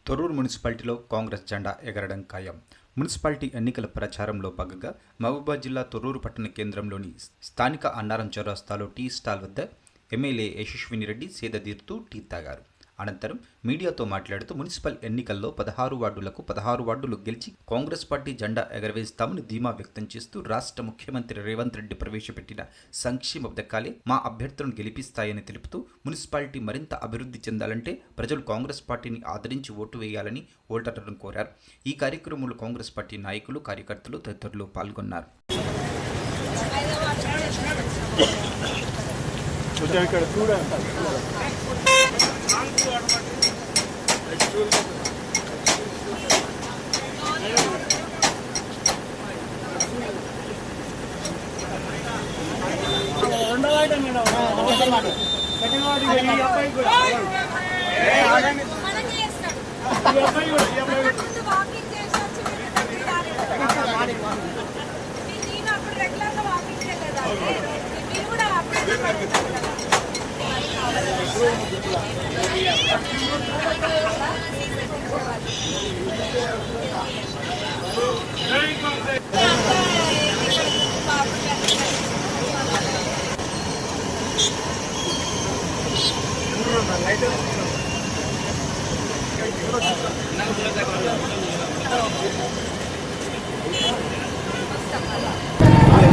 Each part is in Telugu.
తొర్రూరు మున్సిపాలిటీలో కాంగ్రెస్ జెండా ఎగరడం ఖాయం. మున్సిపాలిటీ ఎన్నికల ప్రచారంలో భాగంగా మహబూబాబాద్ జిల్లా తొర్రూరు పట్టణ కేంద్రంలోని స్థానిక అన్నారం చౌరస్తాలో టీ స్టాల్ వద్ద ఎమ్మెల్యే యశస్విని రెడ్డి సేదతీరుతూ టీ తాగారు. అనంతరం మీడియాతో మాట్లాడుతూ మున్సిపల్ ఎన్నికల్లో 16 వార్డులకు 16 వార్డులు గెలిచి కాంగ్రెస్ పార్టీ జెండా ఎగరవేస్తామని ధీమా వ్యక్తం చేస్తూ రాష్ట్ర ముఖ్యమంత్రి రేవంత్ రెడ్డి ప్రవేశపెట్టిన సంక్షేమ పథకాలే మా అభ్యర్థులను గెలిపిస్తాయని తెలుపుతూ మున్సిపాలిటీ మరింత అభివృద్ధి చెందాలంటే ప్రజలు కాంగ్రెస్ పార్టీని ఆదరించి ఓటు వేయాలని ఓటర్లను కోరారు. ఈ కార్యక్రమంలో కాంగ్రెస్ పార్టీ నాయకులు, కార్యకర్తలు తదితరులు పాల్గొన్నారు.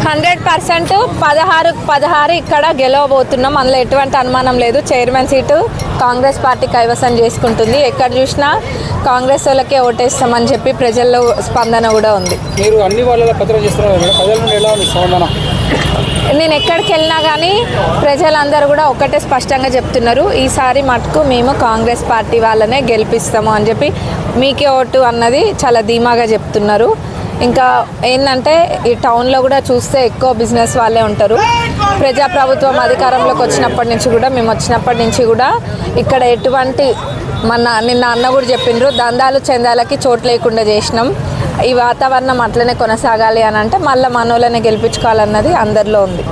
హండ్రెడ్ 16 ఇక్కడ గెలవబోతున్నాం. అందులో ఎటువంటి అనుమానం లేదు. చైర్మన్ సీటు కాంగ్రెస్ పార్టీ కైవసం చేసుకుంటుంది. ఎక్కడ చూసినా కాంగ్రెస్ వాళ్ళకే ఓటేస్తామని చెప్పి ప్రజల్లో స్పందన కూడా ఉంది. మీరు అన్ని వాళ్ళ పత్రం చేస్తున్నారు, ప్రజల నుండి ఎలా ఉంది స్పందన? నేను ఎక్కడికి వెళ్ళినా కానీ ప్రజలందరూ కూడా ఒకటే స్పష్టంగా చెప్తున్నారు, ఈసారి మటుకు మేము కాంగ్రెస్ పార్టీ వాళ్ళనే గెలిపిస్తాము అని చెప్పి మీకే ఓటు అన్నది చాలా ధీమాగా చెప్తున్నారు. ఇంకా ఏంటంటే ఈ టౌన్లో కూడా చూస్తే ఎక్కువ బిజినెస్ వాళ్ళే ఉంటారు. ప్రజాప్రభుత్వం అధికారంలోకి వచ్చినప్పటి నుంచి కూడా ఇక్కడ ఎటువంటి నిన్న అన్న కూడా చెప్పిండ్రు, దందాలు చందాలకి చోటు లేకుండా చేసినాం. ఈ వాతావరణం అట్లనే కొనసాగాలి అని అంటే మళ్ళీ మనోళ్ళనే గెలిపించుకోవాలన్నది అందరిలో ఉంది.